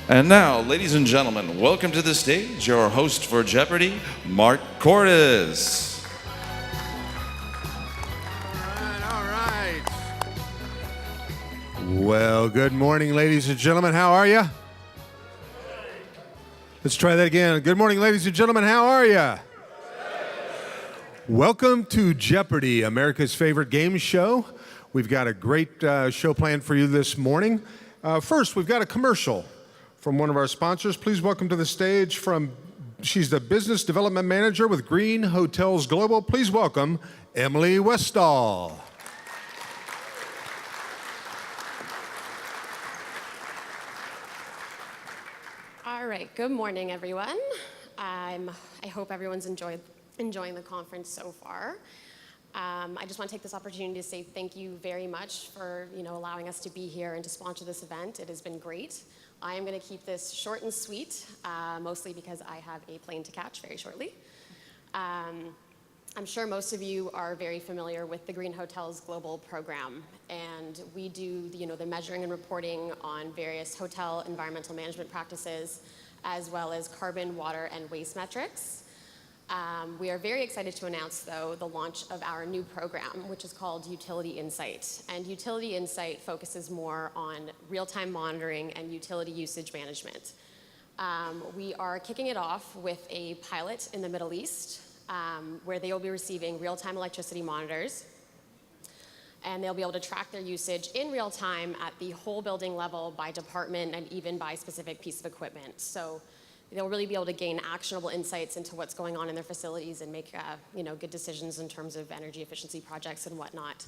And now, ladies and gentlemen, welcome to the stage your host for Jeopardy, Mark Cordes. All right. Well, good morning, ladies and gentlemen. How are you? Let's try that again. Good morning, ladies and gentlemen. How are you? Welcome to Jeopardy, America's favorite game show. We've got a great show planned for you this morning. First, we've got a commercial from one of our sponsors. Please welcome to the stage she's the Business Development Manager with Green Hotels Global. Please welcome Emily Westall. All right, good morning, everyone. I hope everyone's enjoying the conference so far. I just want to take this opportunity to say thank you very much for allowing us to be here and to sponsor this event. It has been great. I am going to keep this short and sweet, mostly because I have a plane to catch very shortly. I'm sure most of you are very familiar with the Green Hotels Global program, and we do the measuring and reporting on various hotel environmental management practices, as well as carbon, water, and waste metrics. We are very excited to announce, though, the launch of our new program, which is called Utility Insight. And Utility Insight focuses more on real-time monitoring and utility usage management. We are kicking it off with a pilot in the Middle East, where they will be receiving real-time electricity monitors, and they'll be able to track their usage in real time at the whole building level, by department, and even by specific piece of equipment. So they'll really be able to gain actionable insights into what's going on in their facilities and make good decisions in terms of energy efficiency projects and whatnot.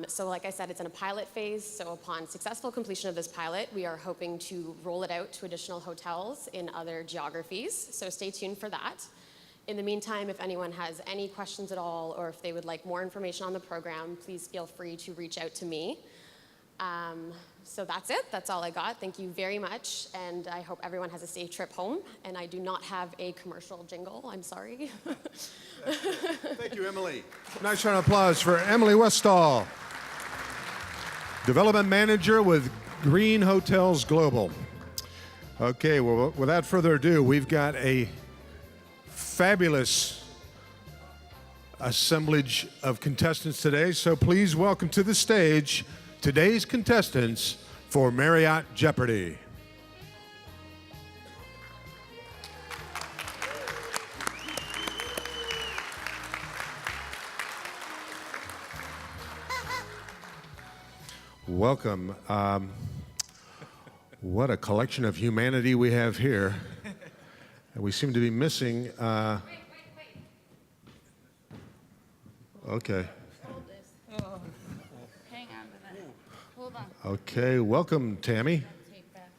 So like I said, it's in a pilot phase. So upon successful completion of this pilot, we are hoping to roll it out to additional hotels in other geographies. So stay tuned for that. In the meantime, if anyone has any questions at all, or if they would like more information on the program, please feel free to reach out to me. So that's it. That's all I got. Thank you very much, and I hope everyone has a safe trip home. And I do not have a commercial jingle. I'm sorry. Thank you, Emily. Nice round of applause for Emily Westall, Development Manager with Green Hotels Global. Okay, well, without further ado, we've got a fabulous assemblage of contestants today. So please welcome to the stage today's contestants for Marriott Jeopardy. Welcome. What a collection of humanity we have here. We seem to be missing. Wait. Okay. Hold this. Oh. Hang on to that. Hold on. Okay, welcome, Tammy. Take back.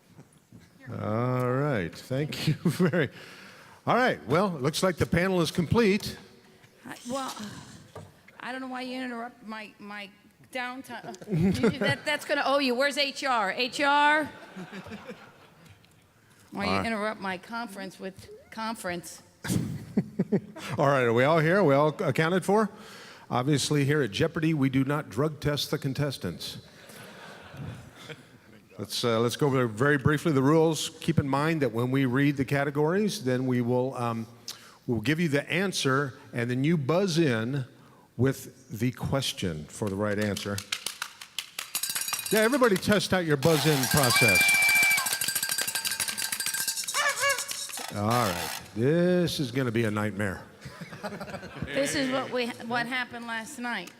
All right, thank you very. All right, well, it looks like the panel is complete. I don't know why you interrupt my downtime. That's going to owe you. Where's HR? HR? Why you interrupt my conference with conference? All right, are we all here? Are we all accounted for? Obviously, here at Jeopardy, we do not drug test the contestants. Let's go over very briefly the rules. Keep in mind that when we read the categories, then we'll give you the answer, and then you buzz in with the question for the right answer. Yeah, everybody test out your buzz-in process. All right, this is going to be a nightmare. This is what happened last night.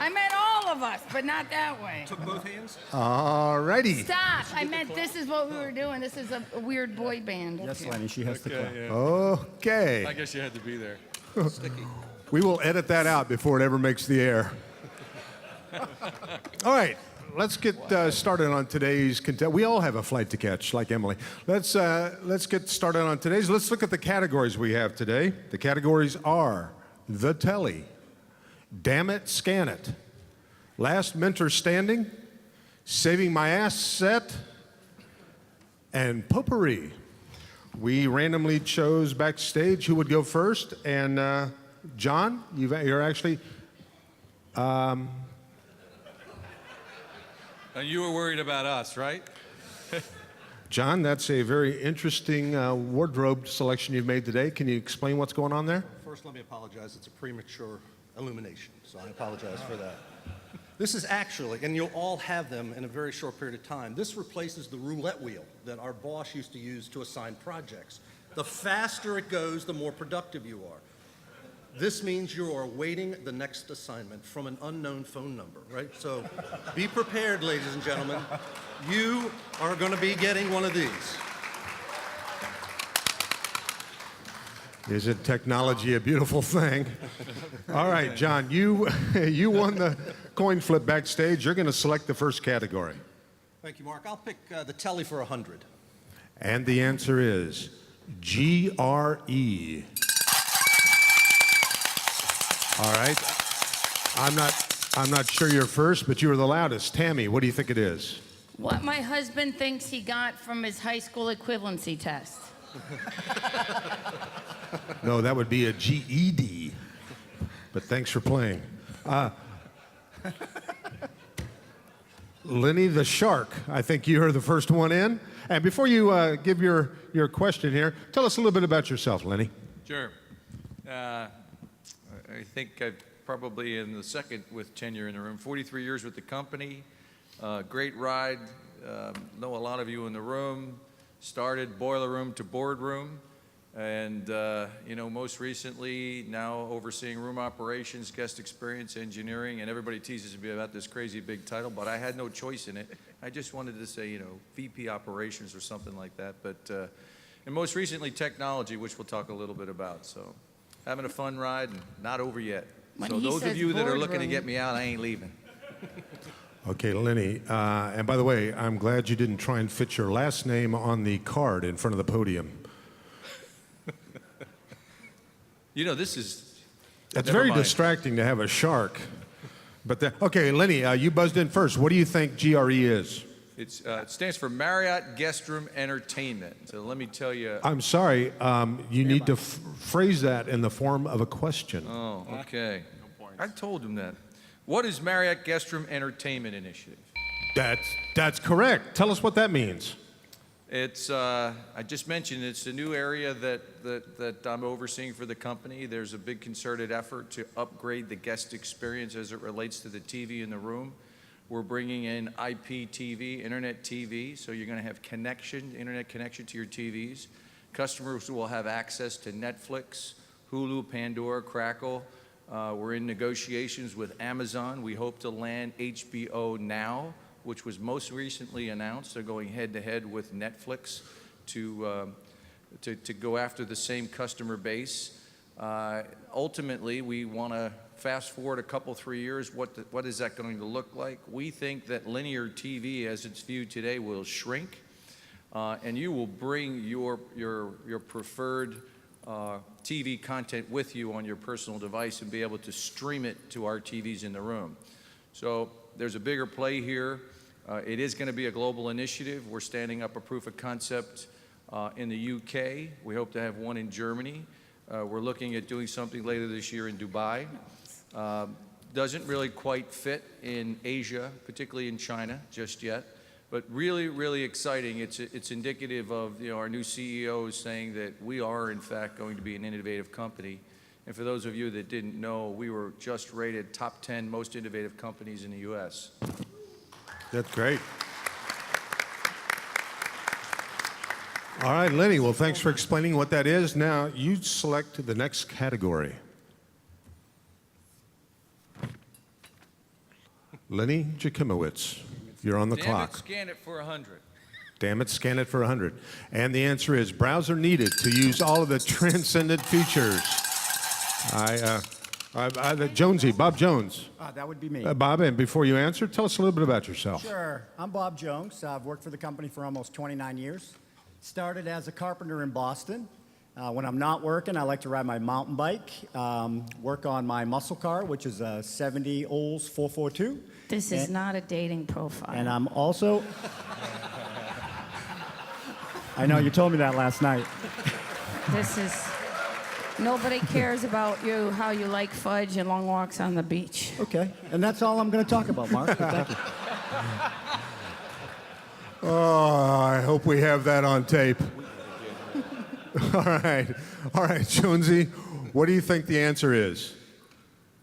I meant all of us, but not that way. Took both hands? All righty. Stop! I meant this is what we were doing. This is a weird boy band. Yes, Lenny, she has to clap. Yeah. Okay. I guess you had to be there. Sticky. We will edit that out before it ever makes the air. All right. Let's get started on today's contest. We all have a flight to catch, like Emily. Let's get started on today's. Let's look at the categories we have today. The categories are The Telly, Damn It, Scan It, Last Mentor Standing, Saving My Asset, and Potpourri. We randomly chose backstage who would go first, and John, you're actually And you were worried about us, right? John, that's a very interesting wardrobe selection you've made today. Can you explain what's going on there? First, let me apologize. It's a premature illumination, so I apologize for that. This is actually, and you'll all have them in a very short period of time, this replaces the roulette wheel that our boss used to use to assign projects. The faster it goes, the more productive you are. This means you are awaiting the next assignment from an unknown phone number, right? So be prepared, ladies and gentlemen. You are going to be getting one of these. Isn't technology a beautiful thing? All right, John, you won the coin flip backstage. You're going to select the first category. Thank you, Mark. I'll pick the telly for 100. And the answer is GRE. All right. I'm not sure you're first, but you were the loudest. Tammy, what do you think it is? What my husband thinks he got from his high school equivalency test. No, that would be a GED. But thanks for playing. Lenny the Shark, I think you're the first one in. And before you give your question here, tell us a little bit about yourself, Lenny. Sure. I think I'm probably in the second with tenure in the room. 43 years with the company. Great ride. Know a lot of you in the room. Started boiler room to boardroom. And, most recently now overseeing room operations, guest experience, engineering, and everybody teases me about this crazy big title, but I had no choice in it. I just wanted to say, VP operations or something like that. But, and most recently technology, which we'll talk a little bit about. So having a fun ride and not over yet. When So he those of says you that are looking to boardroom- get me out, I ain't leaving. Okay, Lenny. And by the way, I'm glad you didn't try and fit your last name on the card in front of the podium. This is... It's Never very mind. distracting to have a shark. But okay, Lenny, you buzzed in first. What do you think GRE is? It stands for Marriott Guest Room Entertainment. So let me tell you... I'm sorry, you need to phrase that in the form of a question. Oh, okay. I told him that. What is Marriott Guest Room Entertainment Initiative? That's correct. Tell us what that means. It's, I just mentioned, it's a new area that I'm overseeing for the company. There's a big concerted effort to upgrade the guest experience as it relates to the TV in the room. We're bringing in IPTV, Internet TV, so you're going to have internet connection to your TVs. Customers will have access to Netflix, Hulu, Pandora, Crackle. We're in negotiations with Amazon. We hope to land HBO Now, which was most recently announced. They're going head-to-head with Netflix to go after the same customer base. Ultimately, we want to fast forward a couple, 3 years. What is that going to look like? We think that linear TV, as it's viewed today, will shrink, and you will bring your preferred TV content with you on your personal device and be able to stream it to our TVs in the room. So there's a bigger play here. It is going to be a global initiative. We're standing up a proof of concept in the UK. We hope to have one in Germany. We're looking at doing something later this year in Dubai. Doesn't really quite fit in Asia, particularly in China, just yet. But really, really exciting. It's indicative of our new CEO is saying that we are, in fact, going to be an innovative company. And for those of you that didn't know, we were just rated top 10 most innovative companies in the U.S. That's great. All right, Lenny, well, thanks for explaining what that is. Now, you select the next category. Lenny Jakimowicz, you're on the clock. Scan it for 100. Damn it, scan it for 100. And the answer is browser needed to use all of the transcendent features. Jonesy, Bob Jones. That would be me. Bob, and before you answer, tell us a little bit about yourself. Sure. I'm Bob Jones. I've worked for the company for almost 29 years. Started as a carpenter in Boston. When I'm not working, I like to ride my mountain bike, work on my muscle car, which is a 70 Olds 442. This is not a dating profile. And I'm also... I know, you told me that last night. This is... Nobody cares about you, how you like fudge and long walks on the beach. Okay. And that's all I'm going to talk about, Mark. Thank you. Oh, I hope we have that on tape. All right, Jonesy, what do you think the answer is?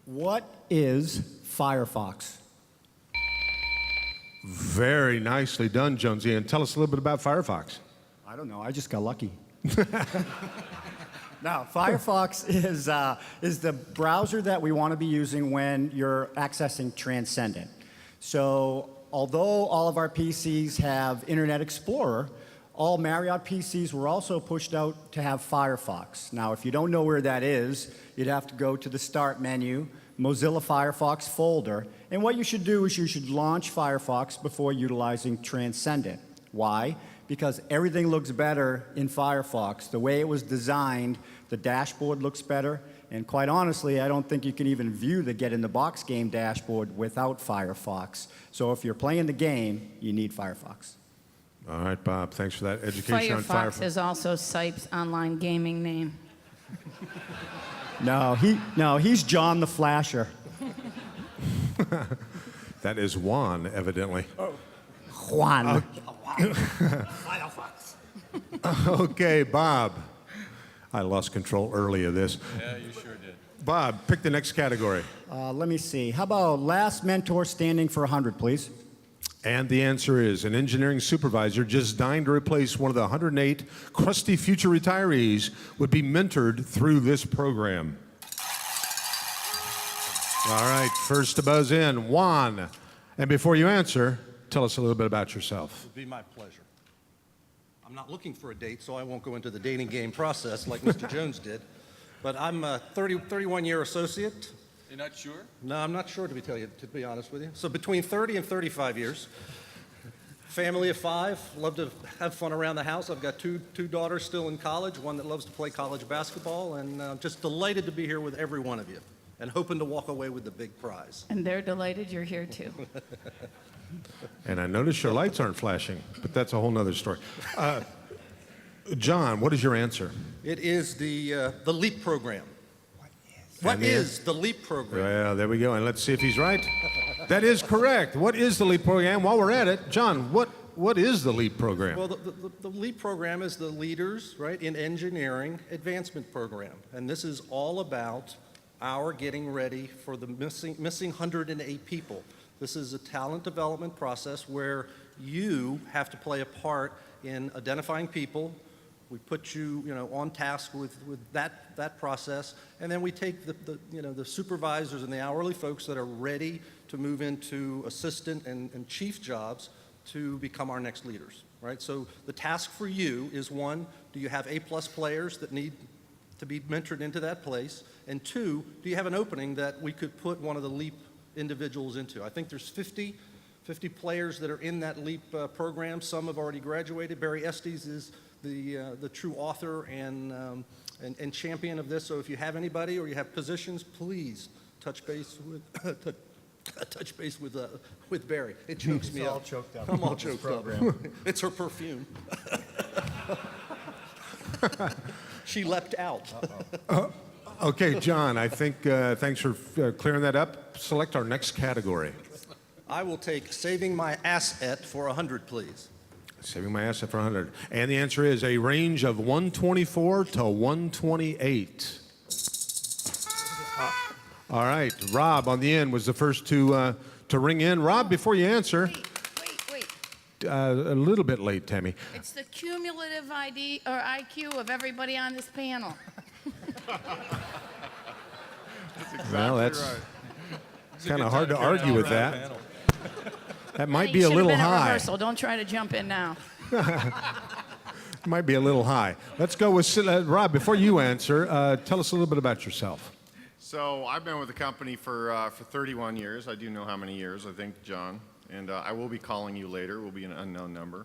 What is Firefox? Very nicely done, Jonesy. And tell us a little bit about Firefox. I don't know. I just got lucky. Now, Firefox is the browser that we want to be using when you're accessing Transcendent. So, although all of our PCs have Internet Explorer, all Marriott PCs were also pushed out to have Firefox. Now, if you don't know where that is, you'd have to go to the Start menu, Mozilla Firefox folder, and what you should do is you should launch Firefox before utilizing Transcendent. Why? Because everything looks better in Firefox. The way it was designed, the dashboard looks better, and quite honestly, I don't think you can even view the Get in the Box game dashboard without Firefox. So if you're playing the game, you need Firefox. All right, Bob, thanks for that education on Firefox Firefox. is also Sipe's online gaming name. No, he's John the Flasher. That is Juan, evidently. Juan. Okay, Bob. I lost control early of this. Yeah, you sure did. Bob, pick the next category. Let me see. How about last mentor standing for 100, please? And the answer is an engineering supervisor just dying to replace one of the 108 crusty future retirees would be mentored through this program. All right, first to buzz in, Juan. And before you answer, tell us a little bit about yourself. It would be my pleasure. I'm not looking for a date, so I won't go into the dating game process like Mr. Jones did. But I'm a 31-year associate. You're not sure? No, I'm not sure, to be honest with you. So between 30 and 35 years. Family of 5, love to have fun around the house. I've got two daughters still in college, one that loves to play college basketball, and I'm just delighted to be here with every one of you and hoping to walk away with the big prize. And they're delighted you're here too. And I notice your lights aren't flashing, but that's a whole nother story. John, what is your answer? It is the LEAP program. What is the LEAP program? Well, there we go. And let's see if he's right. That is correct. What is the LEAP program? While we're at it, John, what is the LEAP program? Well, the LEAP program is the Leaders, right, in Engineering Advancement Program. And this is all about our getting ready for the missing 108 people. This is a talent development process where you have to play a part in identifying people. We put you, on task with that process, and then we take the supervisors and the hourly folks that are ready to move into assistant and chief jobs to become our next leaders, right? So the task for you is, 1, do you have A-plus players that need to be mentored into that place? And 2, do you have an opening that we could put one of the LEAP individuals into? I think there's 50 players that are in that LEAP program. Some have already graduated. Barry Estes is the true author and champion of this. So if you have anybody or you have positions, please touch base with Barry. It chokes me up. all choked up. I'm all choked up. It's her perfume. She leapt out. Okay, John, I think thanks for clearing that up. Select our next category. I will take saving my asset for 100, please. Saving my asset for 100. And the answer is a range of 124 to 128. All right, Rob on the end was the first to ring in. Rob, before you answer, Wait. a little bit late, Tammy. It's the cumulative ID or IQ of everybody on this panel. Well, that's kind of hard to argue with that. That might Hey, be a should have little been high. rehearsal. Don't try to jump in now. Might be a little high. Let's go with Rob. Before you answer, tell us a little bit about yourself. So I've been with the company for 31 years. I do know how many years, I think, John. And I will be calling you later. It will be an unknown number.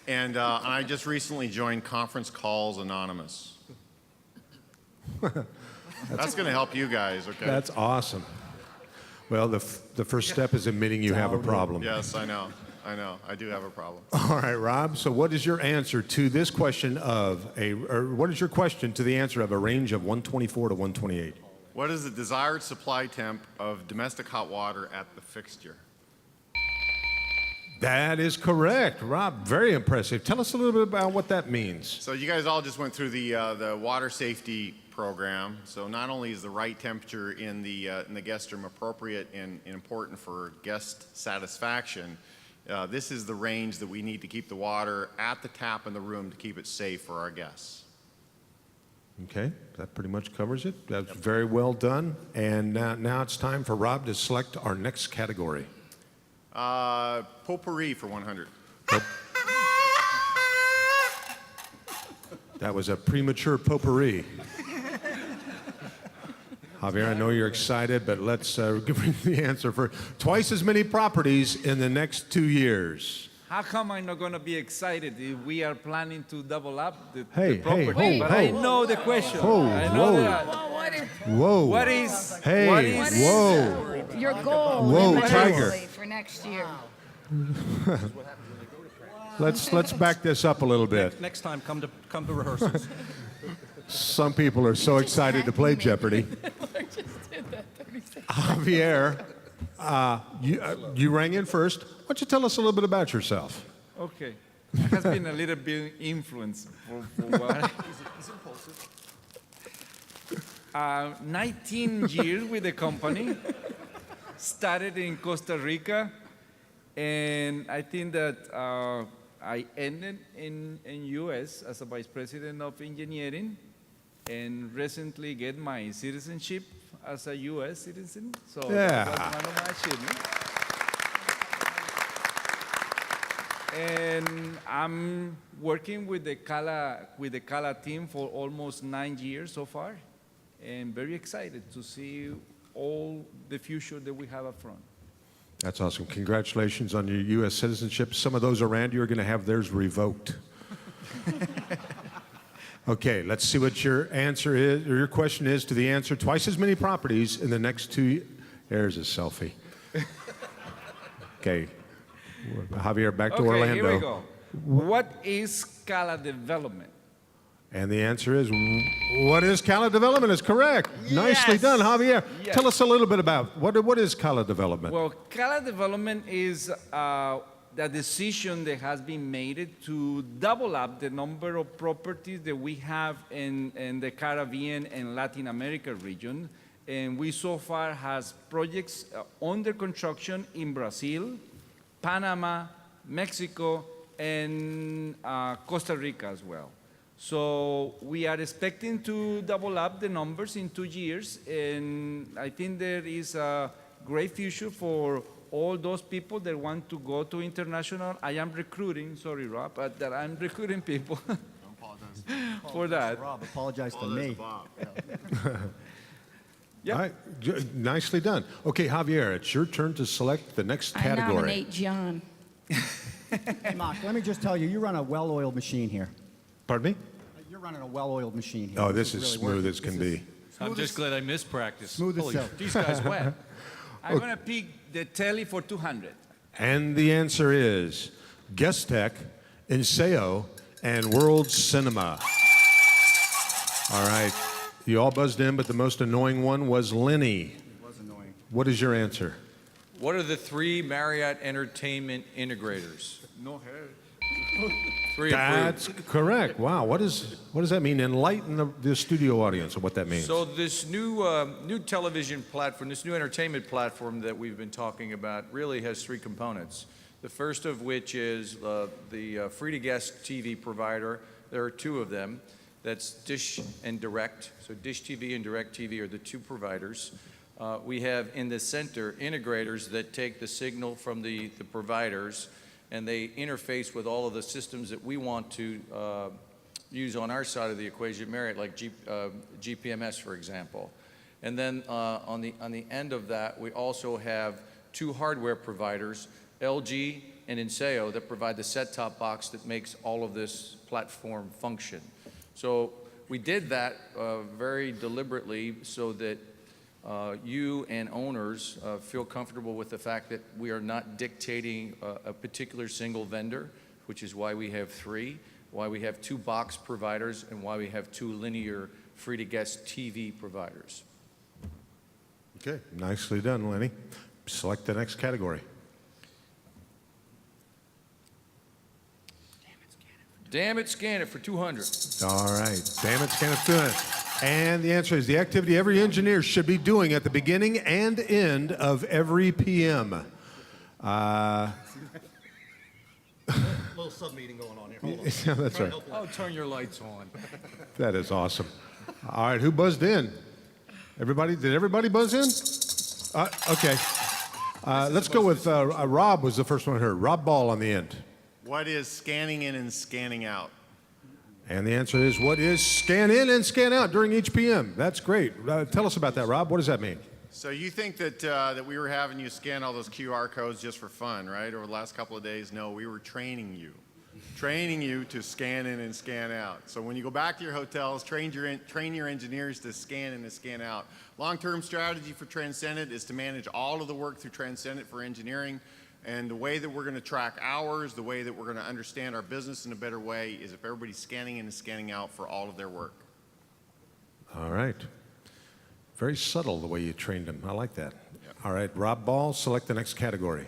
And I just recently joined Conference Calls Anonymous. That's going to help you guys, okay? That's awesome. Well, the first step is admitting you have a problem. Yes, I know. I do have a problem. All right, Rob. So what is your answer to this question or what is your question to the answer of a range of 124 to 128? What is the desired supply temp of domestic hot water at the fixture? That is correct. Rob, very impressive. Tell us a little bit about what that means. So you guys all just went through the water safety program. So not only is the right temperature in the guest room appropriate and important for guest satisfaction, this is the range that we need to keep the water at the tap in the room to keep it safe for our guests. Okay, that pretty much covers it. That's very well done. And now it's time for Rob to select our next category. Potpourri for 100. That was a premature potpourri. Javier, I know you're excited, but let's bring the answer for twice as many properties in the next 2 years. How come I'm not going to be excited if we are planning to double up the Hey, property? But I know the question. Whoa, I know whoa. that. Whoa. What is? Hey, what is, whoa. Your goal Whoa, individually Tiger. for next year. Let's back this up a little bit. Next time, come to rehearsals. Some people are so excited to play Jeopardy. Javier, you rang in first. Why don't you tell us a little bit about yourself? Okay. It has been a little bit influence for what? 19 years with the company. Started in Costa Rica, and I think that I ended in U.S. as a vice president of engineering, and recently get my citizenship as a U.S. citizen. So Yeah. that was one of my achievements. And I'm working with the Cala team for almost 9 years so far, and very excited to see all the future that we have up front. That's awesome. Congratulations on your U.S. citizenship. Some of those around you are going to have theirs revoked. Okay, let's see what your answer is, or your question is to the answer. Twice as many properties in the next 2 years. There's a selfie. Okay. Javier, back to Orlando. Here we go. What is Cala development? And the answer is, what is Cala Development is correct. Nicely Yes. done, Javier. Yes. Tell us a little bit about what is Cala Development? Well, Cala development is the decision that has been made to double up the number of properties that we have in the Caribbean and Latin America region. And we so far has projects under construction in Brazil, Panama, Mexico, and Costa Rica as well. So we are expecting to double up the numbers in 2 years, and I think there is a great future for all those people that want to go to international. I am recruiting, sorry Rob, but that I'm recruiting people for that. Rob, apologize to me. Yep. All right. Nicely done. Okay, Javier, it's your turn to select the next I category. nominate John. Hey, Mark, let me just tell you, you run a well-oiled machine here. Pardon me? You're running a well-oiled machine here. Oh, this is really smooth working. as can This is be. I'm just glad I missed practice. Smooth as Holy, silk. these guys wet. I'm going to pick the telly for 200. And the answer is Guest Tech, Enseo, and World Cinema. All right. You all buzzed in, but the most annoying one was Lenny. It was annoying. What is your answer? What are the 3 Marriott Entertainment integrators? No hair. 3 That's approved. correct. Wow. What does that mean? Enlighten the studio audience of what that means. So this new television platform, this new entertainment platform that we've been talking about really has 3 components. The first of which is the free-to-guest TV provider. There are 2 of them. That's Dish and Direct. So Dish TV and Direct TV are the 2 providers. We have in the center integrators that take the signal from the providers, and they interface with all of the systems that we want to use on our side of the equation, Marriott, like GPMS, for example. And then on the end of that, we also have 2 hardware providers, LG and Enseo, that provide the set-top box that makes all of this platform function. So we did that very deliberately so that you and owners feel comfortable with the fact that we are not dictating a particular single vendor, which is why we have 3, why we have 2 box providers, and why we have 2 linear free-to-guest TV providers. Okay. Nicely done, Lenny. Select the next category. Damn it, scan it for 200. All right. Damn it, scan it, do it. And the answer is the activity every engineer should be doing at the beginning and end of every PM. Little sub-meeting going on here. Hold on. Yeah, that's right. Oh, turn your lights on. That is awesome. All right, who buzzed in? Everybody? Did everybody buzz in? Okay. Let's go with Rob was the first one I heard. Rob Ball on the end. What is scanning in and scanning out? And the answer is what is scan in and scan out during each PM? That's great. Tell us about that, Rob. What does that mean? So you think that we were having you scan all those QR codes just for fun, right? Over the last couple of days? No, we were training you to scan in and scan out. So when you go back to your hotels, train your engineers to scan in and scan out. Long-term strategy for Transcendent is to manage all of the work through Transcendent for engineering. And the way that we're going to track hours, the way that we're going to understand our business in a better way is if everybody's scanning in and scanning out for all of their work. All right. Very subtle the way you trained him. I like that. Yep. All right, Rob Ball, select the next category.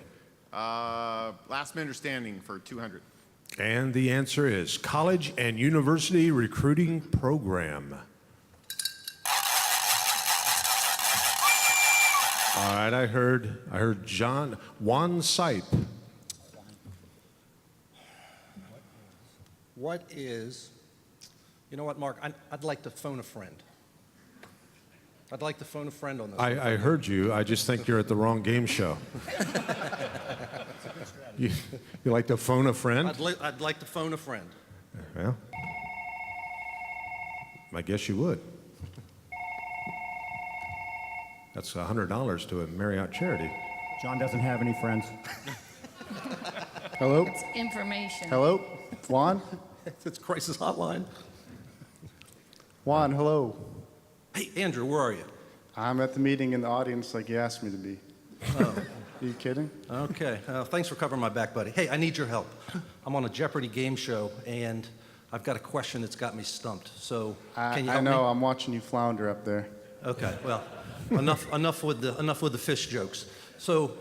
Last man understanding for 200. And the answer is College and University Recruiting Program. All right, I heard Juan Sipe. What is, you know what, Mark, I'd like to phone a friend. I'd like to phone a friend on this. I heard you. I just think you're at the wrong game show. You like to phone a friend? I'd like to phone a friend. Well, I guess you would. That's $100 to a Marriott charity. John doesn't have any friends. Hello? It's information. Hello? Juan? It's crisis hotline. Juan, hello. Hey, Andrew, where are you? I'm at the meeting in the audience like you asked me to be. Oh. Are you kidding? Okay. Thanks for covering my back, buddy. Hey, I need your help. I'm on a Jeopardy game show, and I've got a question that's got me stumped. So, can you help I know. me? I'm watching you flounder up there. Okay. Well, enough with the fish jokes. So,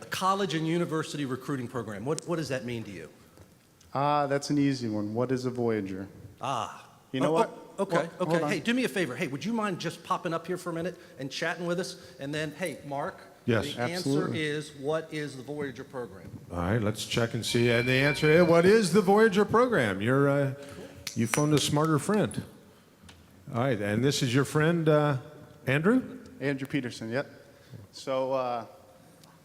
a college and university recruiting program. What does that mean to you? That's an easy one. What is a Voyager? You know what? Okay. Well, Okay. Hey, do me a favor. Hey, would you mind just popping up here for a minute and chatting with us? And then, hey, Mark. Yes. The Absolutely. answer is, what is the Voyager program? All right, let's check and see. And the answer is, what is the Voyager program? You phoned a smarter friend. All right, and this is your friend, Andrew? Andrew Peterson, yep. So,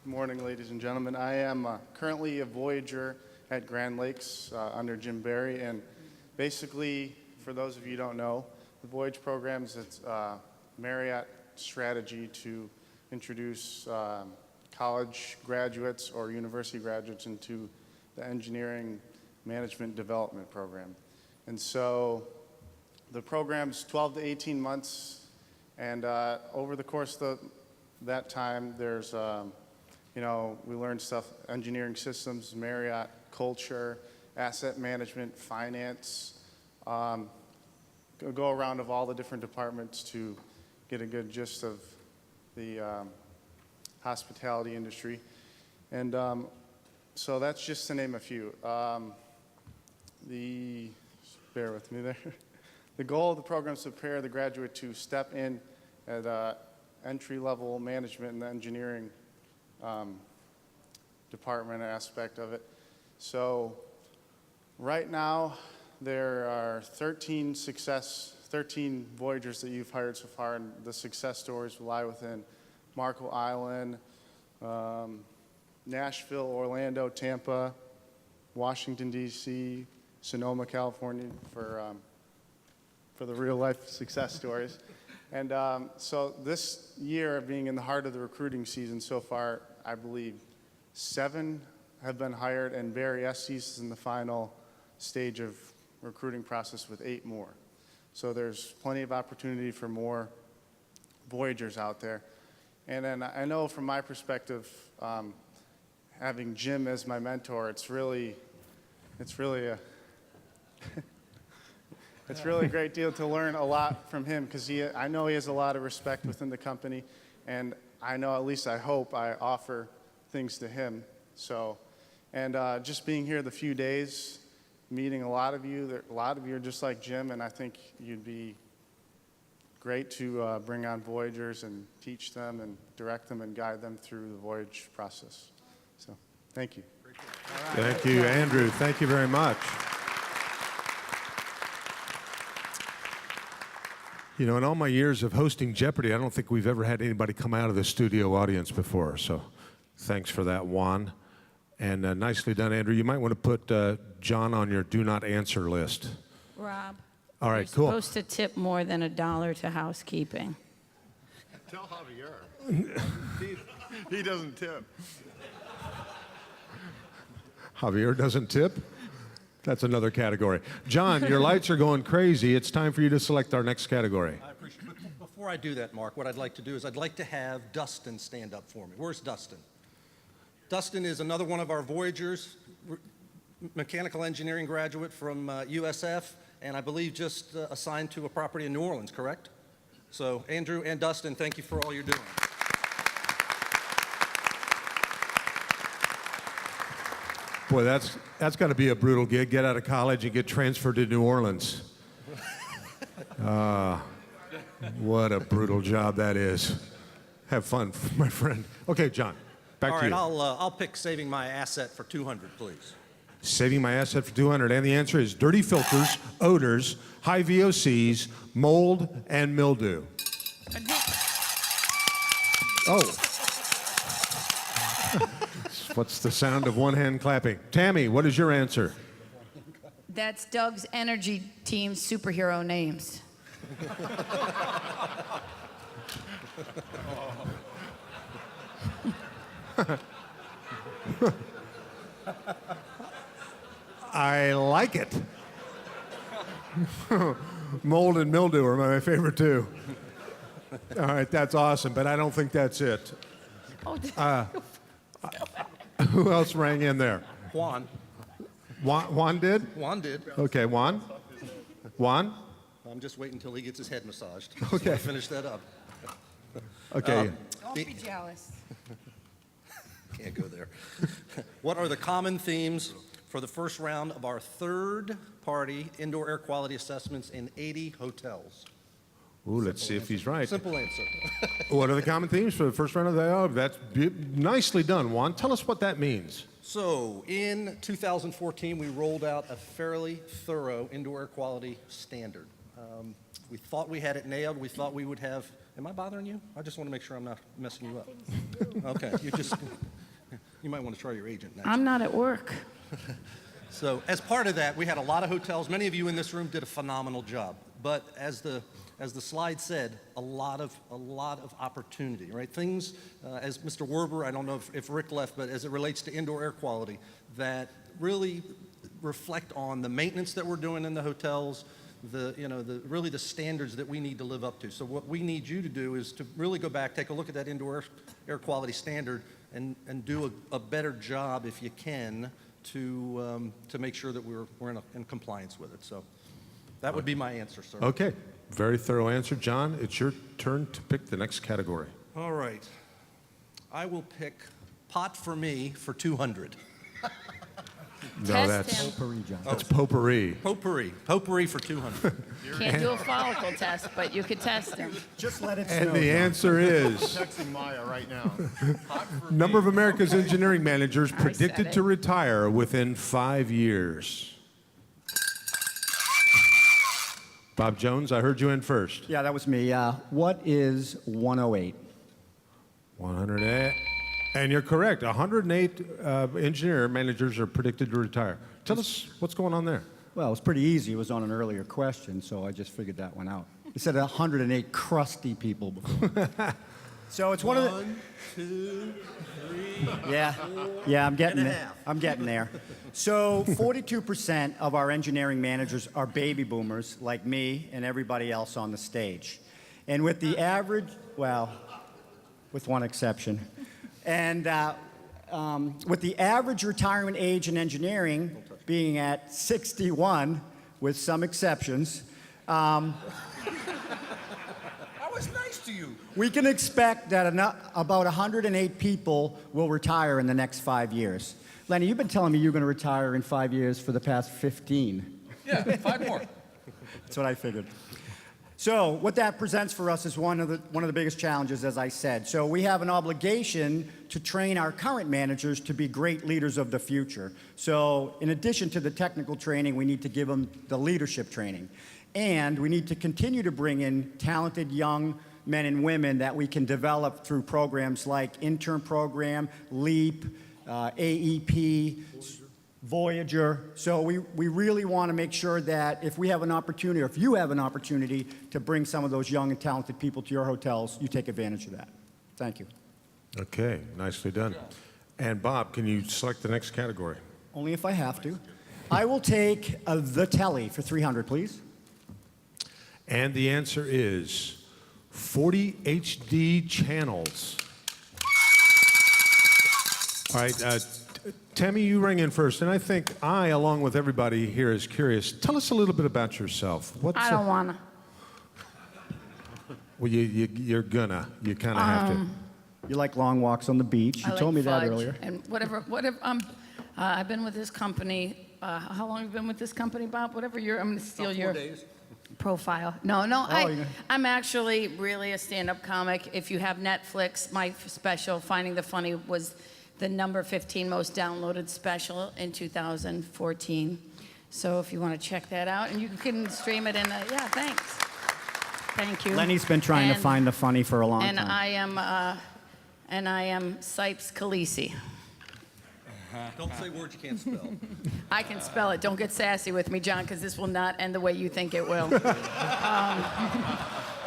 good morning, ladies and gentlemen. I am currently a Voyager at Grand Lakes under Jim Barry. And basically, for those of you who don't know, the Voyage program is Marriott strategy to introduce college graduates or university graduates into the engineering management development program. And so the program's 12 to 18 months, and over the course of that time, there's, we learned stuff, engineering systems, Marriott, culture, asset management, finance, go around of all the different departments to get a good gist of the hospitality industry. And so that's just to name a few. Bear with me there. The goal of the program is to prepare the graduate to step in at entry-level management in the engineering department aspect of it. So right now, there are 13 Voyagers that you've hired so far, and the success stories lie within Marco Island, Nashville, Orlando, Tampa, Washington, D.C., Sonoma, California for the real-life success stories. And so this year, being in the heart of the recruiting season so far, I believe 7 have been hired, and Barry Estes is in the final stage of recruiting process with 8 more. So there's plenty of opportunity for more Voyagers out there. And then I know from my perspective, having Jim as my mentor, it's really a it's really a great deal to learn a lot from him, because I know he has a lot of respect within the company, and I know, at least I hope, I offer things to him. So, and just being here the few days, meeting a lot of you. A lot of you are just like Jim, and I think you'd be great to bring on Voyagers and teach them and direct them and guide them through the voyage process. So, thank you. Thank you, Andrew. Thank you very much. You know, in all my years of hosting Jeopardy, I don't think we've ever had anybody come out of the studio audience before. So thanks for that, Juan. And nicely done, Andrew. You might want to put John on your do not answer list. Rob. All right, You're cool. supposed to tip more than $1 to housekeeping. Tell Javier. he doesn't tip. Javier doesn't tip? That's another category. John, your lights are going crazy. It's time for you to select our next category. I appreciate it. But before I do that, Mark, what I'd like to do is I'd like to have Dustin stand up for me. Where's Dustin? Dustin is another one of our Voyagers, mechanical engineering graduate from USF, and I believe just assigned to a property in New Orleans, correct? So Andrew and Dustin, thank you for all you're doing. Boy, that's got to be a brutal gig. Get out of college and get transferred to New Orleans. What a brutal job that is. Have fun, my friend. Okay, John, back to you. All right, I'll pick saving my asset for 200, please. Saving my asset for 200, and the answer is dirty filters, odors, high VOCs, mold, and mildew. Oh. What's the sound of one hand clapping? Tammy, what is your answer? That's Doug's energy team's superhero names. I like it. Mold and mildew are my favorite too. All right, that's awesome, but I don't think that's it. Who else rang in there? Juan. Juan did? Juan did. Okay, Juan? Juan? I'm just waiting until he gets his head massaged. Okay. So I'll finish that up. Okay. Don't be jealous. Can't go there. What are the common themes for the first round of our third-party indoor air quality assessments in 80 hotels? Ooh, let's see if he's right. Simple answer. What are the common themes for the first round of the That's nicely done, Juan. Tell us what that means. So, in 2014, we rolled out a fairly thorough indoor air quality standard. We thought we had it nailed. We thought we would have. Am I bothering you? I just want to make sure I'm not messing you up. Okay, you might want to try your agent next. I'm not at work. So, as part of that, we had a lot of hotels. Many of you in this room did a phenomenal job. But as the slide said, a lot of opportunity, right? Things, as Mr. Werber, I don't know if Rick left, but as it relates to indoor air quality, that really reflect on the maintenance that we're doing in the hotels, really the standards that we need to live up to. So what we need you to do is to really go back, take a look at that indoor air quality standard, and do a better job, if you can, to make sure that we're in compliance with it. So that would be my answer, sir. Okay, very thorough answer. John, it's your turn to pick the next category. All right. I will pick pot for me for 200. No, Test that's him. Potpourri, John. that's potpourri. Potpourri for 200. Can't do a follicle test, but you could test him. Just let it snow. And the John. answer is Texting Maya right now. number of America's engineering managers said predicted it. to retire within 5 years. Bob Jones, I heard you in first. Yeah, that was me. What is 108? 108. And you're correct. 108 engineer managers are predicted to retire. Tell us what's going on there. Well, it was pretty easy. It was on an earlier question, so I just figured that one out. It said 108 crusty people before. So it's one of the... 1, 2, 3. Yeah, I'm getting there. I'm getting there. So 42% of our engineering managers are baby boomers, like me and everybody else on the stage. And with the average, well, with one exception, and with the average retirement age in engineering being at 61, with some exceptions, I was nice to you. We can expect that about 108 people will retire in the next 5 years. Lenny, you've been telling me you're going to retire in 5 years for the past 15. Yeah, 5 more. That's what I figured. So what that presents for us is one of the biggest challenges, as I said. So we have an obligation to train our current managers to be great leaders of the future. So in addition to the technical training, we need to give them the leadership training. And we need to continue to bring in talented young men and women that we can develop through programs like Intern Program, LEAP, AEP, Voyager. So we really want to make sure that if we have an opportunity, or if you have an opportunity to bring some of those young and talented people to your hotels, you take advantage of that. Thank you. Okay, nicely done. And Bob, can you select the next category? Only if I have to. I will take the telly for 300, please. And the answer is 40 HD channels. All right, Tammy, you ring in first, and I think I, along with everybody here, is curious. Tell us a little bit about yourself. I don't want to. Well, you're gonna. You kind of have to. You like long walks on the beach. You told me that earlier. And whatever. I've been with this company. How long have you been with this company, Bob? Whatever I'm going to steal your profile. No. I'm actually really a stand-up comic. If you have Netflix, my special, Finding the Funny, was the number 15 most downloaded special in 2014. So if you want to check that out, and you can stream it in yeah, thanks. Thank you. Lenny's been trying to find the funny for a long time. And I am Sipes Khaleesi. Don't say words you can't spell. I can spell it. Don't get sassy with me, John, because this will not end the way you think it will.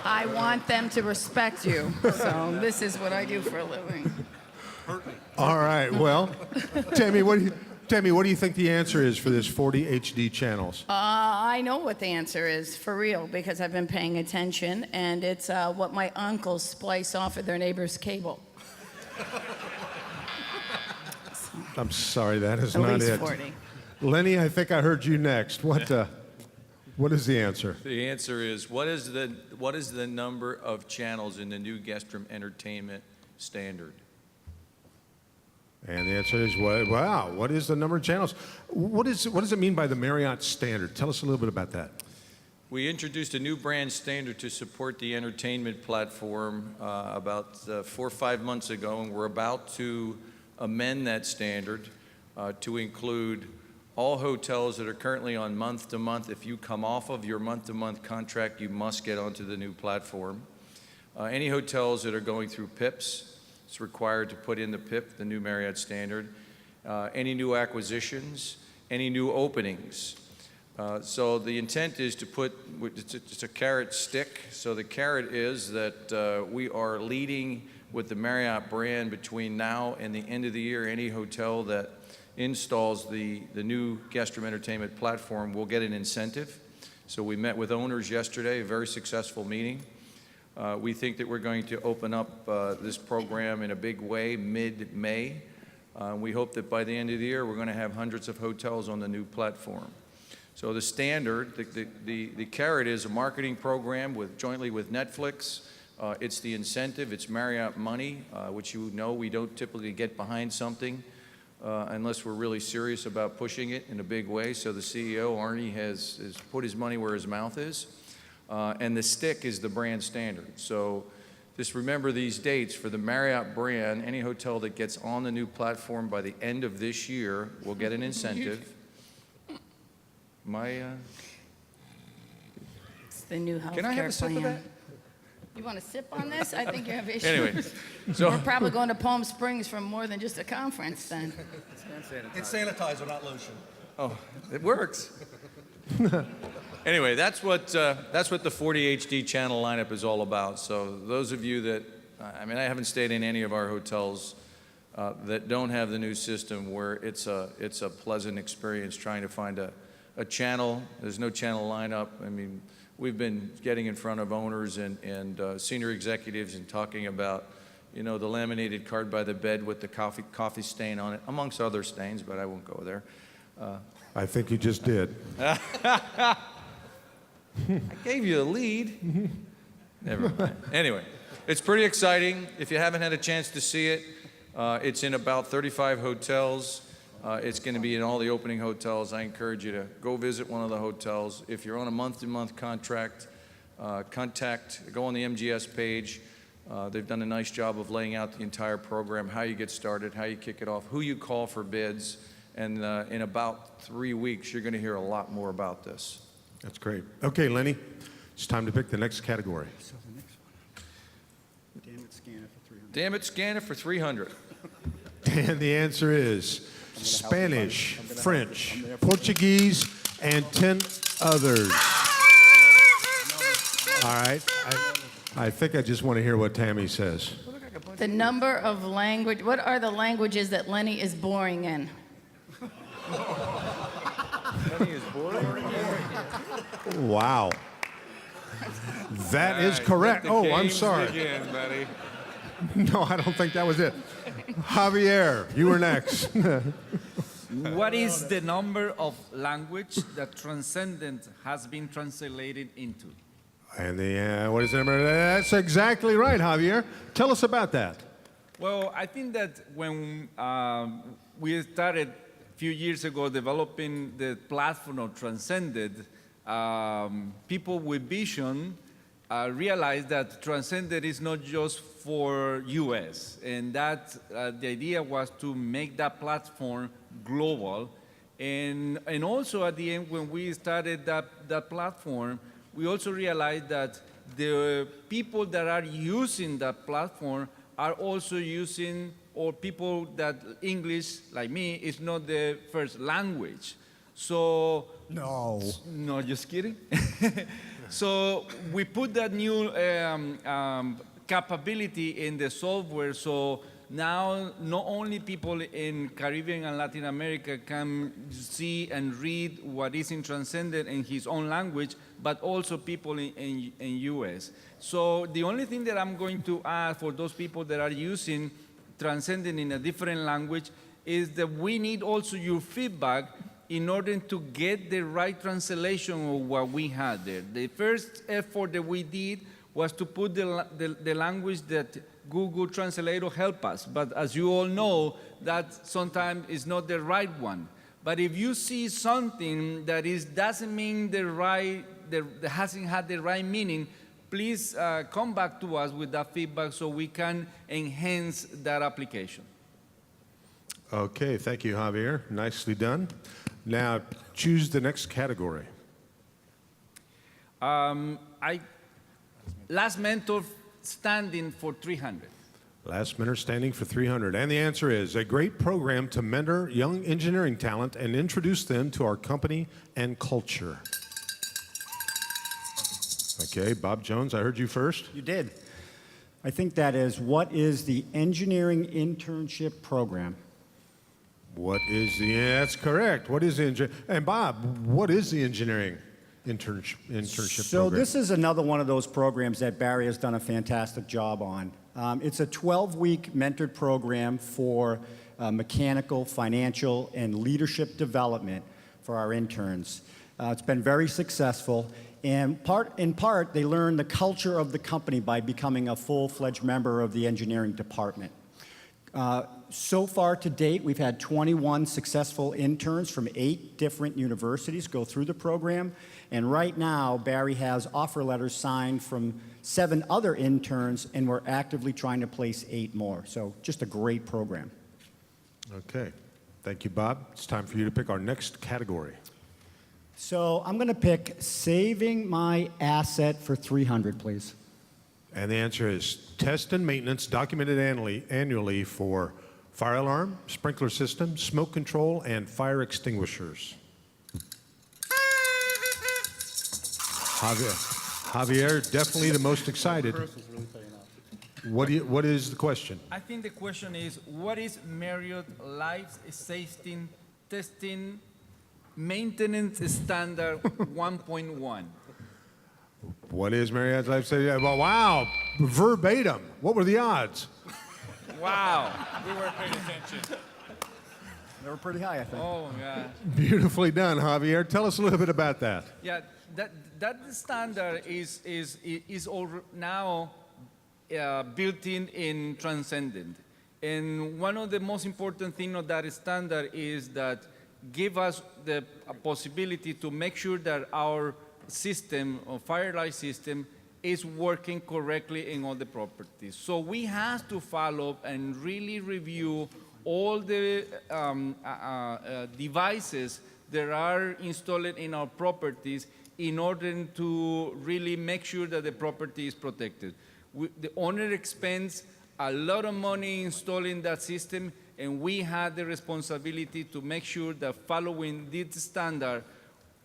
I want them to respect you. So this is what I do for a living. All right, well, Tammy, what do you think the answer is for this 40 HD channels? I know what the answer is, for real, because I've been paying attention, and it's what my uncles splice off of their neighbor's cable. I'm sorry, that is not At least it. 40. Lenny, I think I heard you next. What is the answer? The answer is, what is the number of channels in the new guest room entertainment standard? And the answer is, wow, what is the number of channels? What does it mean by the Marriott standard? Tell us a little bit about that. We introduced a new brand standard to support the entertainment platform about 4 or 5 months ago, and we're about to amend that standard to include all hotels that are currently on month-to-month. If you come off of your month-to-month contract, you must get onto the new platform. Any hotels that are going through PIPs, it's required to put in the PIP, the new Marriott standard. Any new acquisitions, any new openings. So the intent is to put, it's a carrot stick. So the carrot is that we are leading with the Marriott brand between now and the end of the year. Any hotel that installs the new guest room entertainment platform will get an incentive. So we met with owners yesterday, a very successful meeting. We think that we're going to open up this program in a big way mid-May. We hope that by the end of the year, we're going to have hundreds of hotels on the new platform. So the standard, the carrot is a marketing program jointly with Netflix. It's the incentive, it's Marriott money, which you know we don't typically get behind something unless we're really serious about pushing it in a big way. So the CEO, Arnie, has put his money where his mouth is. And the stick is the brand standard. So just remember these dates. For the Marriott brand, any hotel that gets on the new platform by the end of this year will get an incentive. It's the new health Can I have care a sip of plan. that? You want to sip on this? I think you have issues. Anyway, so We're probably going to Palm Springs for more than just a conference then. It's sanitizer, not lotion. oh, it works. Anyway, that's what the 40 HD channel lineup is all about. So those of you that, I mean, I haven't stayed in any of our hotels that don't have the new system where it's a pleasant experience trying to find a channel. There's no channel lineup. I mean, we've been getting in front of owners and senior executives and talking about, you know, the laminated card by the bed with the coffee stain on it, amongst other stains, but I won't go there. I think you just did. I gave you a lead. Never mind. Anyway, It's pretty exciting. If you haven't had a chance to see it, it's in about 35 hotels. It's going to be in all the opening hotels. I encourage you to go visit one of the hotels. If you're on a month-to-month contract, go on the MGS page. They've done a nice job of laying out the entire program, how you get started, how you kick it off, who you call for bids, and in about 3 weeks, you're going to hear a lot more about this. That's great. Okay, Lenny, it's time to pick the next category. So the next one. Damn it, scan it for 300. Damn it, scan it for 300. And the answer is Spanish, French, Portuguese, and 10 others. All right. I think I just want to hear what Tammy says. The number of language, what are the languages that Lenny is boring in? Lenny is boring? Wow. That is correct. Oh, I'm sorry. Again, buddy. No, I don't think that was it. Javier, you were next. What is the number of language that Transcendent has been translated into? And what is the number? That's exactly right, Javier. Tell us about that. Well, I think that when we started a few years ago developing the platform of Transcended, people with vision realized that Transcended is not just for US, and that the idea was to make that platform global. And also at the end, when we started that platform, we also realized that the people that are using that platform are also using, or people that English, like me, is not the first language. So, No. no, just kidding. So we put that new capability in the software, so now not only people in Caribbean and Latin America can see and read what is in Transcendent in his own language, but also people in US. So the only thing that I'm going to add for those people that are using Transcendent in a different language is that we need also your feedback in order to get the right translation of what we had there. The first effort that we did was to put the language that Google Translator helped us. But as you all know, that sometimes is not the right one. But if you see something that doesn't mean that hasn't had the right meaning, please come back to us with that feedback so we can enhance that application. Okay, thank you, Javier. Nicely done. Now, choose the next category. Last mentor standing for 300. Last mentor standing for 300. And the answer is a great program to mentor young engineering talent and introduce them to our company and culture. Okay, Bob Jones, I heard you first. You did. I think that is, what is the engineering internship program? What is that's correct. What is the and Bob, what is the engineering internship So program? this is another one of those programs that Barry has done a fantastic job on. It's a 12-week mentored program for mechanical, financial, and leadership development for our interns. It's been very successful, and in part, they learn the culture of the company by becoming a full-fledged member of the engineering department. So far to date, we've had 21 successful interns from 8 different universities go through the program. And right now, Barry has offer letters signed from 7 other interns, and we're actively trying to place 8 more. So just a great program. Okay. Thank you, Bob. It's time for you to pick our next category. So I'm going to pick saving my asset for 300, please. And the answer is test and maintenance documented annually for fire alarm, sprinkler system, smoke control, and fire extinguishers. Javier, definitely the most excited. What is the question? I think the question is, what is Marriott Life Safety Testing Maintenance Standard 1.1? What is Marriott's Life Safety? Well, wow, verbatim. What were the odds? Wow. We weren't paying attention. They were pretty high, I think. Oh, yeah. Beautifully done, Javier. Tell us a little bit about that. Yeah, that standard is now built-in and transcendent. And one of the most important things of that standard is that give us the possibility to make sure that our system, or firelight system, is working correctly in all the properties. So we have to follow and really review all the devices that are installed in our properties in order to really make sure that the property is protected. The owner expends a lot of money installing that system, and we had the responsibility to make sure that following this standard,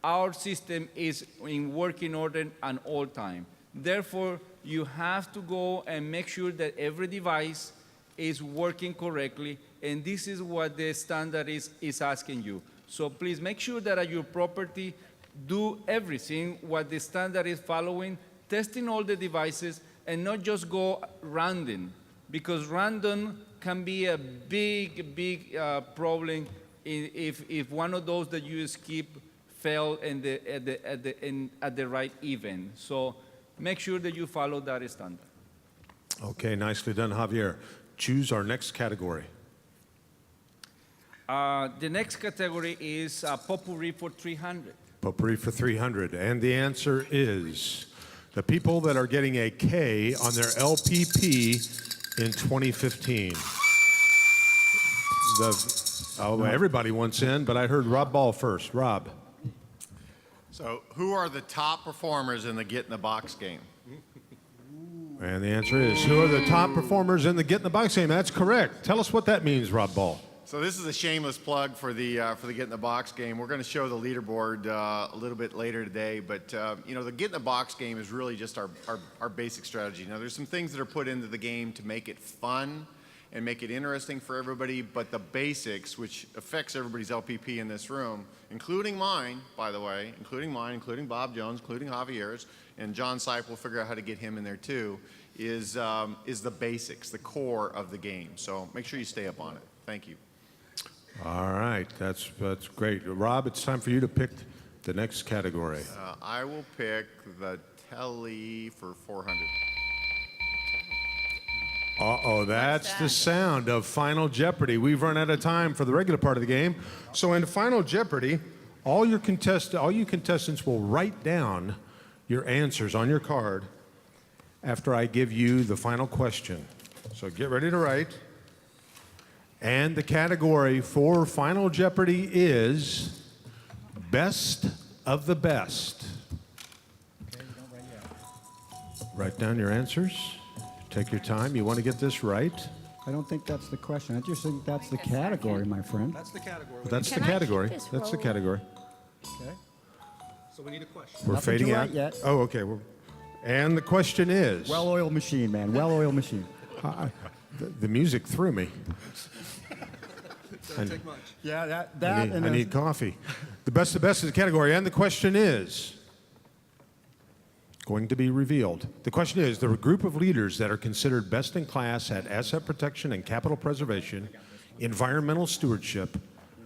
our system is in working order at all time. Therefore, you have to go and make sure that every device is working correctly, and this is what the standard is asking you. So please make sure that at your property, do everything what the standard is following, testing all the devices, and not just go random, because random can be a big problem if one of those that you skip fail at the right event. So make sure that you follow that standard. Okay, nicely done, Javier. Choose our next category. The next category is potpourri for 300. Potpourri for 300. And the answer is the people that are getting a K on their LPP in 2015. Everybody wants in, but I heard Rob Ball first. Rob. So who are the top performers in the Get in the Box game? And the answer is, who are the top performers in the Get in the Box game? That's correct. Tell us what that means, Rob Ball. So this is a shameless plug for the Get in the Box game. We're going to show the leaderboard a little bit later today, but you know, the Get in the Box game is really just our basic strategy. Now, there's some things that are put into the game to make it fun and make it interesting for everybody, but the basics, which affects everybody's LPP in this room, including mine, by the way, including Bob Jones, including Javier's, and John Sipe will figure out how to get him in there too, is the basics, the core of the game. So make sure you stay up on it. Thank you. All right, that's great. Rob, it's time for you to pick the next category. I will pick the telly for 400. Uh-oh, that's the sound of Final Jeopardy. We've run out of time for the regular part of the game. So in Final Jeopardy, all you contestants will write down your answers on your card after I give you the final question. So get ready to write. And the category for Final Jeopardy is Best of the Best. Okay, you don't write yet. Write down your answers. Take your time. You want to get this right. I don't think that's the question. I just think that's the category, my friend. That's the category. That's the Can I keep category. this That's the rolling? category. Okay. So we need a question. We're Nothing to fading out. write yet. Oh, okay. And the question is. Well-oiled machine, man. Well-oiled machine. The music threw me. Doesn't take much. Yeah, I need coffee. The best of the best is the category, and the question is going to be revealed. The question is, there are a group of leaders that are considered best in class at asset protection and capital preservation, environmental stewardship,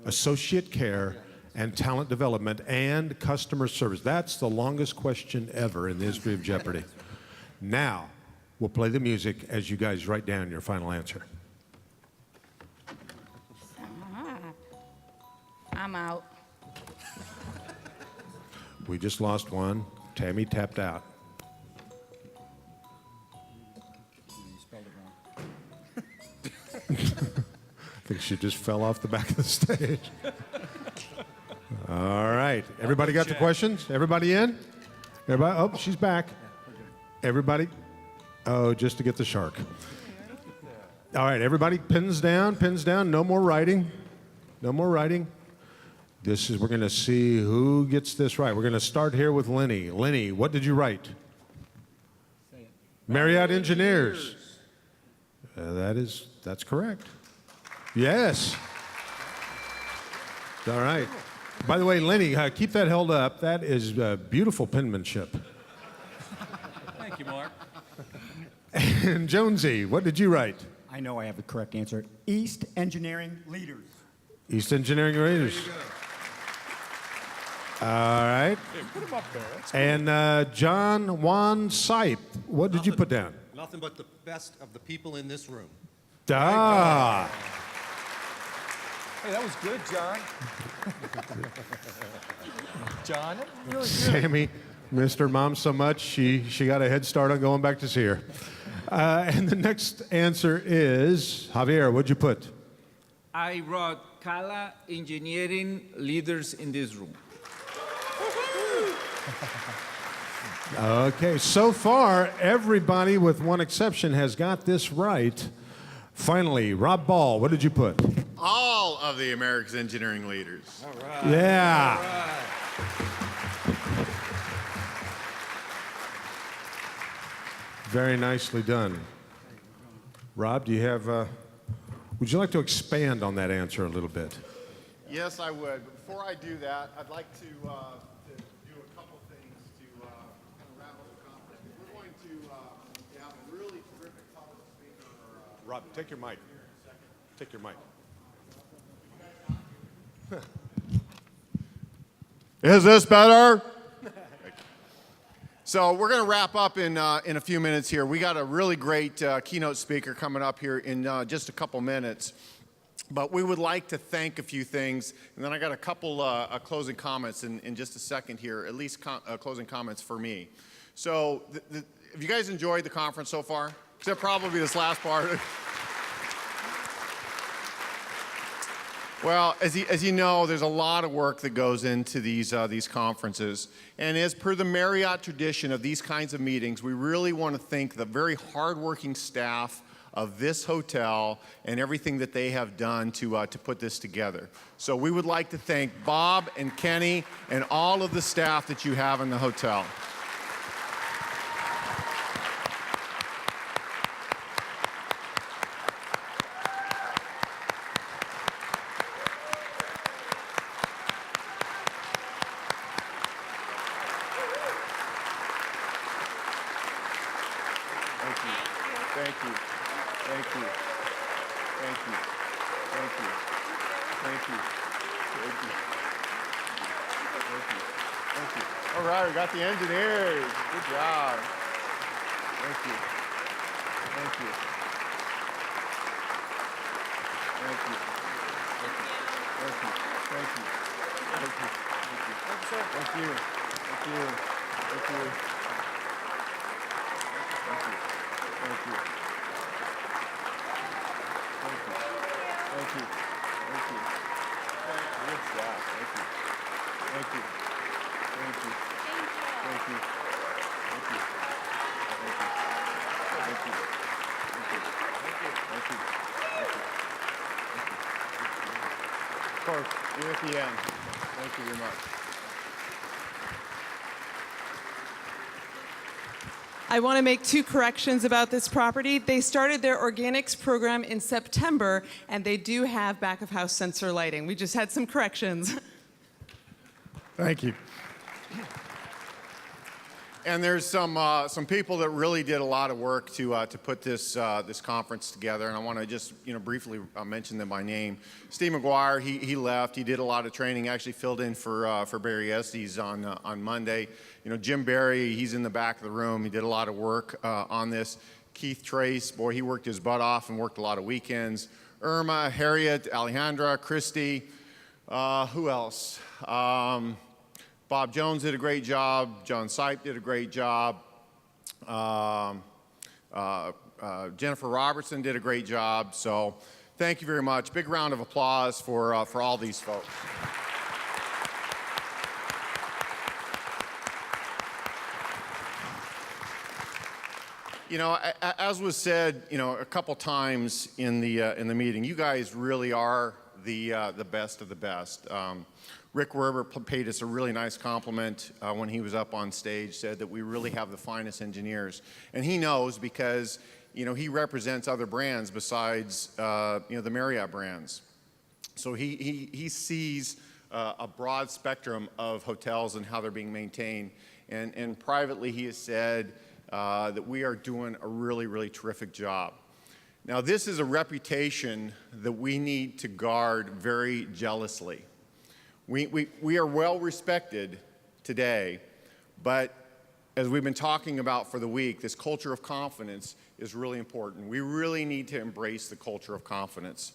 associate care, and talent development, and customer service. That's the longest question ever in the history of Jeopardy. Now, we'll play the music as you guys write down your final answer. I'm out. We just lost one. Tammy tapped out. You spelled it wrong. I think she just fell off the back of the stage. All right. Everybody got the questions? Everybody in? Everybody? Oh, she's back. Everybody? Oh, just to get the shark. All right, everybody, pins down, pins down. No more writing. No more writing. We're going to see who gets this right. We're going to start here with Lenny. Lenny, what did you write? Marriott Engineers. That's correct. Yes. All right. By the way, Lenny, keep that held up. That is beautiful penmanship. Thank you, Mark. And Jonesy, what did you write? I know I have the correct answer. East Engineering Leaders. East Engineering Raiders. All right. Put them up there. That's And John Juan Sipe, what did you put down? Nothing but the best of the people in this room. Ah. Hey, that was good, John. John, that was really good. Sammy missed her mom so much, she got a head start on going back to see her. And the next answer is, Javier, what'd you put? I wrote Kala Engineering Leaders in this room. Okay, so far, everybody with one exception has got this right. Finally, Rob Ball, what did you put? All of the America's engineering leaders. All right. Yeah. All right. Very nicely done. Rob, do you have, would you like to expand on that answer a little bit? Yes, I would. But before I do that, I'd like to do a couple things to kind of wrap up the conference. We're going to have a really terrific public speaker. Rob, take your mic. Take your mic. Is this better? So we're going to wrap up in a few minutes here. We got a really great keynote speaker coming up here in just a couple minutes. But we would like to thank a few things, and then I got a couple closing comments in just a second here, at least closing comments for me. So have you guys enjoyed the conference so far? Except probably this last part. Well, as you know, there's a lot of work that goes into these conferences. And as per the Marriott tradition of these kinds of meetings, we really want to thank the very hardworking staff of this hotel and everything that they have done to put this together. So we would like to thank Bob and Kenny and all of the staff that you have in the hotel. All right, we got the engineers. Good job. Thank you. Thank you. Thank you. Thank you. Thank you. Thank you. Thank you. Thank you. Thank you. Thank you. Thank you. Thank you. Thank you. Thank you. Good job. Thank you. Thank you. Thank you. Thank you. Thank you. Thank you. Thank you. Thank you. Thank you. Thank you. Of course, you're at the end. Thank you very much. I want to make 2 corrections about this property. They started their organics program in September, and they do have back-of-house sensor lighting. We just had some corrections. Thank you. And there's some people that really did a lot of work to put this conference together, and I want to just briefly mention them by name. Steve McGuire, he left. He did a lot of training. Actually filled in for Barry Estes on Monday. Jim Barry, he's in the back of the room. He did a lot of work on this. Keith Trace, boy, he worked his butt off and worked a lot of weekends. Irma, Harriet, Alejandra, Christy, who else? Bob Jones did a great job. John Sipe did a great job. Jennifer Robertson did a great job. So thank you very much. Big round of applause for all these folks. As was said, a couple times in the meeting, you guys really are the best of the best. Rick Werber paid us a really nice compliment when he was up on stage, said that we really have the finest engineers. And he knows because, he represents other brands besides, the Marriott brands. So he sees a broad spectrum of hotels and how they're being maintained. And privately, he has said that we are doing a really, really terrific job. Now, this is a reputation that we need to guard very jealously. We are well respected today, but as we've been talking about for the week, this culture of confidence is really important. We really need to embrace the culture of confidence.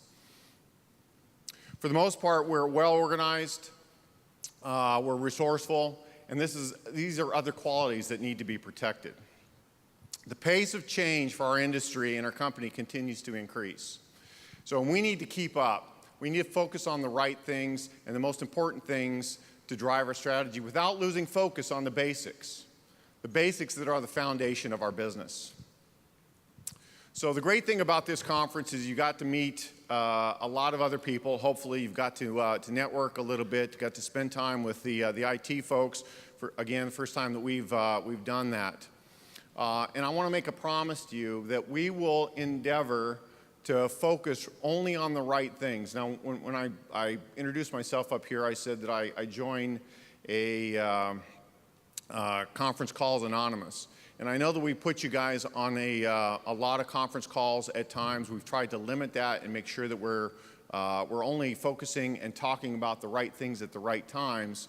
For the most part, we're well organized, we're resourceful, and these are other qualities that need to be protected. The pace of change for our industry and our company continues to increase. So we need to keep up. We need to focus on the right things and the most important things to drive our strategy without losing focus on the basics that are the foundation of our business. So the great thing about this conference is you got to meet a lot of other people. Hopefully you've got to network a little bit, got to spend time with the IT folks. Again, the first time that we've done that. And I want to make a promise to you that we will endeavor to focus only on the right things. Now, when I introduced myself up here, I said that I joined a Conference Calls Anonymous. And I know that we put you guys on a lot of conference calls at times. We've tried to limit that and make sure that we're only focusing and talking about the right things at the right times.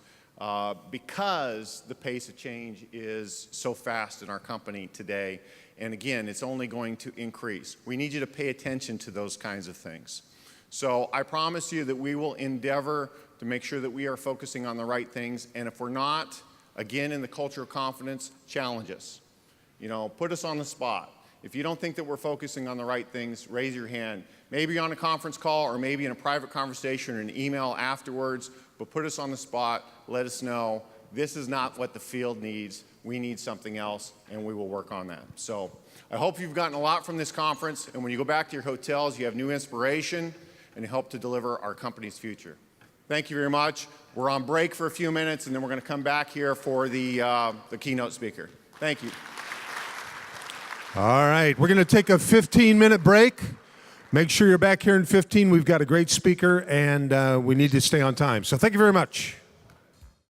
Because the pace of change is so fast in our company today. And again, it's only going to increase. We need you to pay attention to those kinds of things. So I promise you that we will endeavor to make sure that we are focusing on the right things. And if we're not, again, in the culture of confidence, challenge us. You know, put us on the spot. If you don't think that we're focusing on the right things, raise your hand. Maybe on a conference call or maybe in a private conversation or an email afterwards, but put us on the spot, let us know this is not what the field needs, we need something else, and we will work on that. So I hope you've gotten a lot from this conference, and when you go back to your hotels, you have new inspiration and help to deliver our company's future. Thank you very much. We're on break for a few minutes, and then we're going to come back here for the keynote speaker. Thank you. All right, we're going to take a 15-minute break. Make sure you're back here in 15. We've got a great speaker, and we need to stay on time. So thank you very much.